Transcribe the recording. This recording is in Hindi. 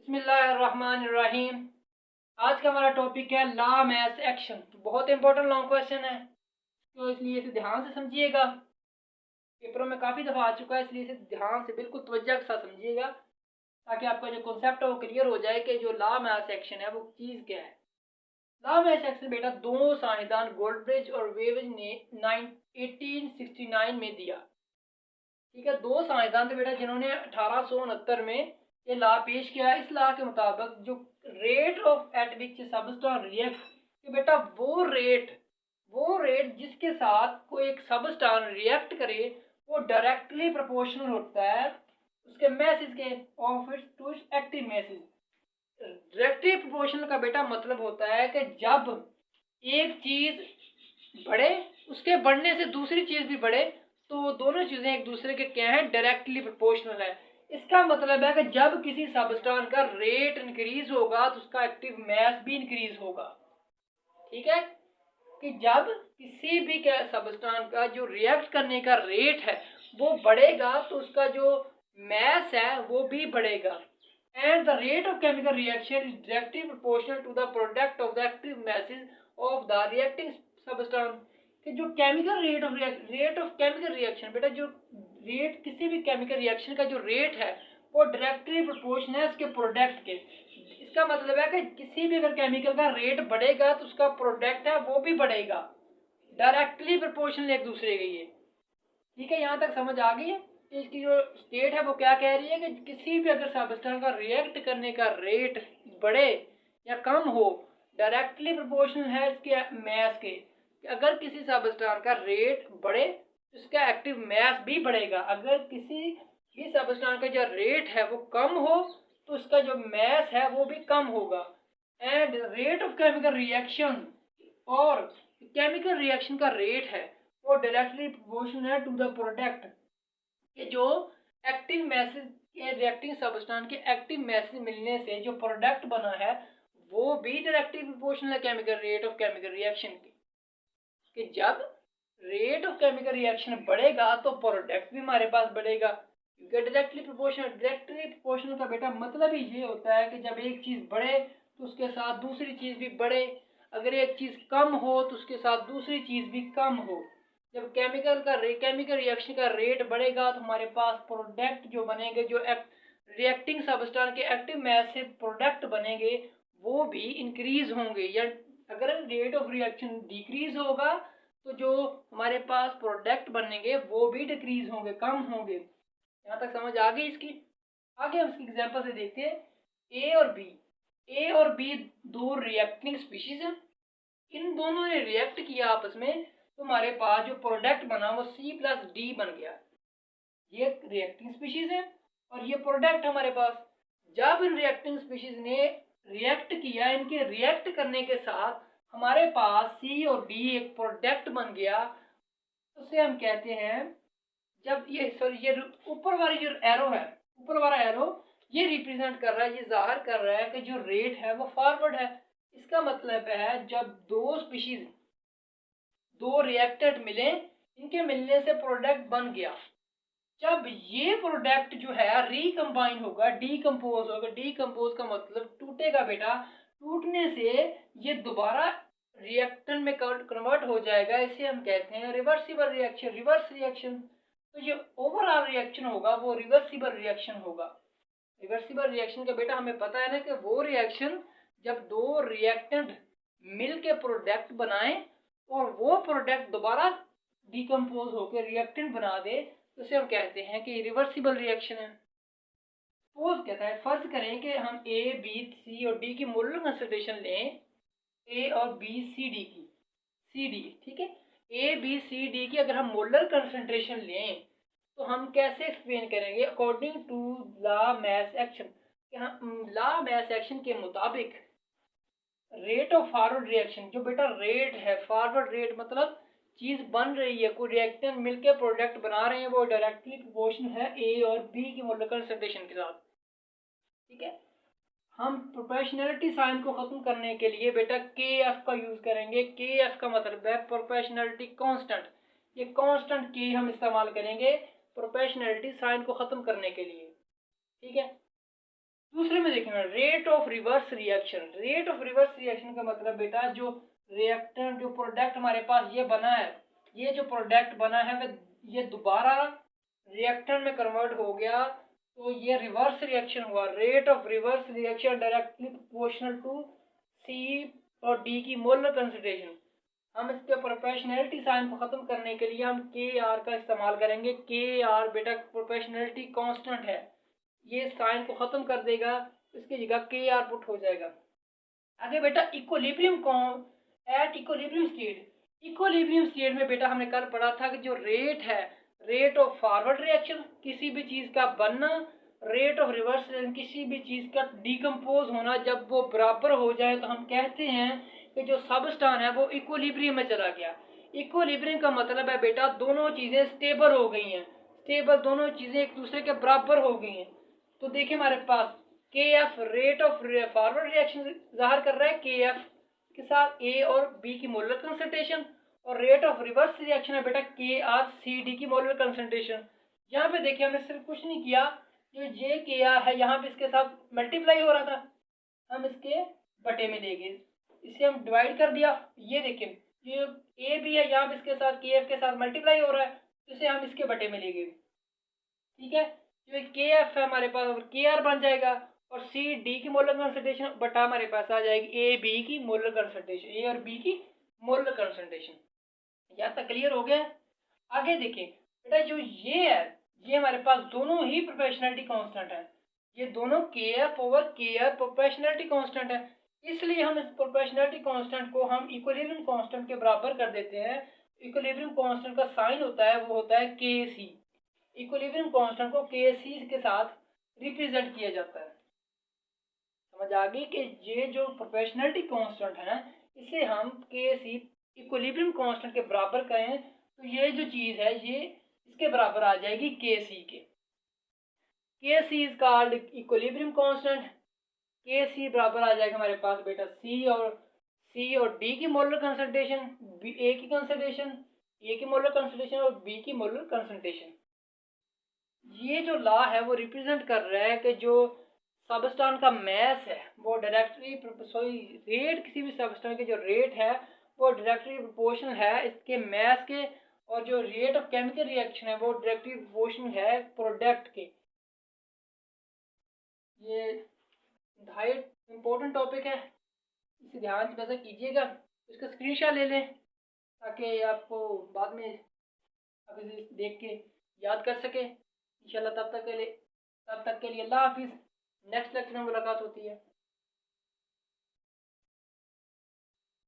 बिस्मिल्लाहिर्रहमानिर्रहीम। आज का हमारा टॉपिक है लॉ मैथ्स एक्शन। बहुत इंपॉर्टेंट लॉन्ग क्वेश्चन है, तो इसलिए इसे ध्यान से समझिएगा। पेपरों में काफ़ी दफ़ा आ चुका है, इसलिए इसे ध्यान से बिल्कुल तवज्जो के साथ समझिएगा ताकि आपका जो कॉन्सेप्ट है वो क्लियर हो जाए कि जो लॉ मैथ्स एक्शन है वो चीज़ क्या है। लॉ मैथ्स एक्शन बेटा दो साइंसदान गोल्डब्रिज और वेवेज ने 1869 में दिया। ठीक है, दो साइंसदान थे बेटा जिन्होंने 1869 में ये लॉ पेश किया। इस लॉ के मुताबिक जो rate of eight which substance react, कि बेटा वो रेट जिसके साथ कोई एक सबस्टांस रिएक्ट करे वो डायरेक्टली प्रोपोर्शनल होता है उसके मैसेज के of its two active masses. Directly proportional का बेटा मतलब होता है कि जब एक चीज बढ़े उसके बढ़ने से दूसरी चीज भी बढ़े तो दोनों चीजें एक दूसरे के क्या है, डायरेक्टली प्रोपोर्शनल है। इसका मतलब है कि जब किसी सबस्टांस का रेट इंक्रीज होगा तो उसका एक्टिव मास भी इंक्रीज होगा। ठीक है, कि जब किसी भी सबस्टांस का जो रिएक्ट करने का रेट है वो बढ़ेगा तो उसका जो मास है वो भी बढ़ेगा। And the rate of chemical reaction is directly proportional to the product of the active masses of the reacting substance. कि जो chemical rate of chemical reaction बेटा जो रेट किसी भी केमिकल रिएक्शन का जो रेट है वो डायरेक्टली प्रोपोर्शनल है उसके प्रोडक्ट के। इसका मतलब है कि किसी भी अगर केमिकल का रेट बढ़ेगा तो उसका प्रोडक्ट है वो भी बढ़ेगा, डायरेक्टली प्रोपोर्शनल एक दूसरे के ये। ठीक है, यहाँ तक समझ आ गई है। इसकी जो स्टेट है वो क्या कह रही है कि किसी भी अगर सबस्टेंस का रिएक्ट करने का रेट बढ़े या कम हो डायरेक्टली प्रोपोर्शनल है इसके मास के। अगर किसी सबस्टेंस का रेट बढ़े तो इसका एक्टिव मास भी बढ़ेगा। अगर किसी भी सबस्टेंस का जो रेट है वो कम हो तो उसका जो मास है वो भी कम होगा। And rate of chemical reaction, और केमिकल रिएक्शन का रेट है वो डायरेक्टली प्रोपोर्शनल है टू द प्रोडक्ट के जो एक्टिव मैसेज के रिएक्टिंग सबस्टेंस के एक्टिव मैसेज मिलने से जो प्रोडक्ट बना है वो भी डायरेक्टली प्रोपोर्शनल है chemical rate of chemical reaction की। कि जब रेट ऑफ केमिकल रिएक्शन बढ़ेगा तो प्रोडक्ट भी हमारे पास बढ़ेगा क्योंकि डायरेक्टली प्रोपोर्शनल का बेटा मतलब ही ये होता है कि जब एक चीज बढ़े तो उसके साथ दूसरी चीज भी बढ़े, अगर एक चीज कम हो तो उसके साथ दूसरी चीज भी कम हो। जब केमिकल रिएक्शन का रेट बढ़ेगा तो हमारे पास प्रोडक्ट जो बनेंगे जो रिएक्टिंग सबस्टेंस के एक्टिव मास से प्रोडक्ट बनेंगे वो भी इंक्रीज होंगे। या अगर रेट ऑफ रिएक्शन डिक्रीज होगा तो जो हमारे पास प्रोडक्ट बनेंगे वो भी डिक्रीज होंगे, कम होंगे। यहाँ तक समझ आ गई इसकी। आगे हम इसकी एग्जांपल से देखते हैं। ए और बी दो रिएक्टिंग स्पीशीज हैं। इन दोनों ने रिएक्ट किया आपस में तो हमारे पास जो प्रोडक्ट बना वो C+D बन गया। ये रिएक्टिंग स्पीशीज है और ये प्रोडक्ट हमारे पास। जब इन रिएक्टिंग स्पीशीज ने रिएक्ट किया, इनके रिएक्ट करने के साथ हमारे पास C और D एक प्रोडक्ट बन गया, उसे हम कहते हैं, जब ये ऊपर वाली जो एरो है, ऊपर वाला एरो ये रिप्रेजेंट कर रहा है, ये जाहिर कर रहा है कि जो रेट है वो फॉरवर्ड है। इसका मतलब है जब दो स्पीशीज दो रिएक्टेंट मिले, इनके मिलने से प्रोडक्ट बन गया। जब ये प्रोडक्ट जो है रिकम्बाइन होगा, डीकम्पोज होगा, डीकम्पोज का मतलब टूटेगा बेटा, टूटने से ये दोबारा रिएक्टेंट में कन्वर्ट हो जाएगा। इसे हम कहते हैं रिवर्सिबल रिएक्शन, रिवर्स रिएक्शन। तो ये ओवरऑल रिएक्शन होगा वो रिवर्सिबल रिएक्शन होगा। रिवर्सिबल रिएक्शन का बेटा हमें पता है ना कि वो रिएक्शन जब दो रिएक्टेंट मिल के प्रोडक्ट बनाएं और वो प्रोडक्ट दोबारा डिकम्पोज होकर रिएक्टेंट बना दे तो उसे हम कहते हैं कि रिवर्सिबल रिएक्शन है। सपोज कहता है, फर्ज करें कि हम ए बी सी और डी की मोलर कंसंट्रेशन लें, ए और बी सी डी की, सी डी, ठीक है, ए बी सी डी की अगर हम मोलर कंसंट्रेशन लें तो हम कैसे एक्सप्लेन करेंगे according to law mass action. Law mass action के मुताबिक रेट ऑफ फॉरवर्ड रिएक्शन, जो बेटा रेट है फॉरवर्ड रेट मतलब चीज बन रही है, कोई रिएक्टेंट मिलकर प्रोडक्ट बना रहे हैं, वो डायरेक्टली प्रोपोर्शनल है ए और बी की मोलर कंसंट्रेशन के साथ। ठीक है, हम प्रोपोर्शनैलिटी साइन को खत्म करने के लिए बेटा के एफ का यूज करेंगे। के एफ का मतलब है प्रोपोर्शनैलिटी कांस्टेंट। ये कांस्टेंट के हम इस्तेमाल करेंगे प्रोपोर्शनैलिटी साइन को खत्म करने के लिए। ठीक है, दूसरे में देखेंगे rate of reverse reaction. Rate of reverse reaction का मतलब बेटा जो रिएक्टेंट जो प्रोडक्ट हमारे पास ये बना है, ये जो प्रोडक्ट बना है वह ये दोबारा रिएक्टेंट में कन्वर्ट हो गया, तो ये रिवर्स रिएक्शन हुआ। Rate of reverse reaction directly proportional to C और डी की मोलर कंसंट्रेशन। हम इसके प्रोपोर्शनैलिटी साइन को ख़त्म करने के लिए हम के आर का इस्तेमाल करेंगे। के आर बेटा प्रोपोर्शनैलिटी कांस्टेंट है, ये साइन को ख़त्म कर देगा, इसकी जगह के आर पुट हो जाएगा। आगे बेटा equilibrium at equilibrium state. Equilibrium state में बेटा हमने कल पढ़ा था कि जो रेट है, रेट ऑफ फॉरवर्ड रिएक्शन किसी भी चीज़ का बनना, रेट ऑफ रिवर्स रिएक्शन किसी भी चीज़ का डिकम्पोज होना, जब वो बराबर हो जाए तो हम कहते हैं कि जो सबस्टान है वो इक्विलिब्रियम में चला गया। इक्विलिब्रियम का मतलब है बेटा दोनों चीज़ें स्टेबल हो गई हैं, स्टेबल दोनों चीज़ें एक दूसरे के बराबर हो गई हैं। तो देखिए हमारे पास के F rate of forward reaction ज़ाहिर कर रहा है के एफ के साथ ए और बी की मोलर कंसंट्रेशन, और रेट ऑफ रिवर्स रिएक्शन है बेटा के आर सी डी की मोलर कंसंट्रेशन। यहाँ पे देखिए हमने सिर्फ कुछ नहीं किया, जो जे के आर है यहाँ पे इसके साथ मल्टीप्लाई हो रहा था, हम इसके बटे में ले गए, इसे हम डिवाइड कर दिया। ये देखिए ये ए भी है यहाँ पे इसके साथ के एफ के साथ मल्टीप्लाई हो रहा है, तो इसे हम इसके बटे में ले गए। ठीक है, जो के एफ है हमारे पास के आर बन जाएगा, और सी डी की मोलर कंसंट्रेशन बटा हमारे पास आ जाएगी ए बी की मोलर कंसंट्रेशन, ए और बी की मोलर कंसंट्रेशन। यहाँ तक क्लियर हो गया। आगे देखिए बेटा जो ये है, ये हमारे पास दोनों ही प्रोपोर्शनैलिटी कांस्टेंट है, ये दोनों के एफ ओवर के आर प्रोपोर्शनैलिटी कांस्टेंट है, इसलिए हम इस प्रोपोर्शनैलिटी कांस्टेंट को हम इक्विलिब्रियम कांस्टेंट के बराबर कर देते हैं। इक्विलिब्रियम कांस्टेंट का साइन होता है वो होता है के सी। इक्विलिब्रियम कांस्टेंट को के सी के साथ रिप्रेजेंट किया जाता है। समझ आ गई कि ये जो प्रोपोर्शनैलिटी कांस्टेंट है इसे हम के सी इक्विलिब्रियम कांस्टेंट के बराबर करें तो ये जो चीज़ है ये इसके बराबर आ जाएगी के सी के। के सी इज कॉल्ड इक्विलिब्रियम कांस्टेंट। के सी बराबर आ जाएगा हमारे पास बेटा सी और डी की मोलर कंसंट्रेशन, ए की कंसंट्रेशन, ए की मोलर कंसंट्रेशन और बी की मोलर कंसंट्रेशन। ये जो लॉ है वो रिप्रेजेंट कर रहा है कि जो सबस्टान का मैस है वो डायरेक्टली रेट, किसी भी सबस्टान के जो रेट है वो डायरेक्टली प्रोपोर्शनल है इसके मैस के, और जो रेट ऑफ केमिकल रिएक्शन है वो डायरेक्टली प्रोपोर्शनल है प्रोडक्ट के। ये इंतहाई इम्पोर्टेंट टॉपिक है, इसे ध्यान से वैसा कीजिएगा, इसका स्क्रीनशॉट ले लें ताकि आपको बाद में आप इसे देख के याद कर सके इंशाल्लाह। तब तक के लिए अल्लाह हाफिज़। नेक्स्ट लेक्चर में मुलाकात होती है।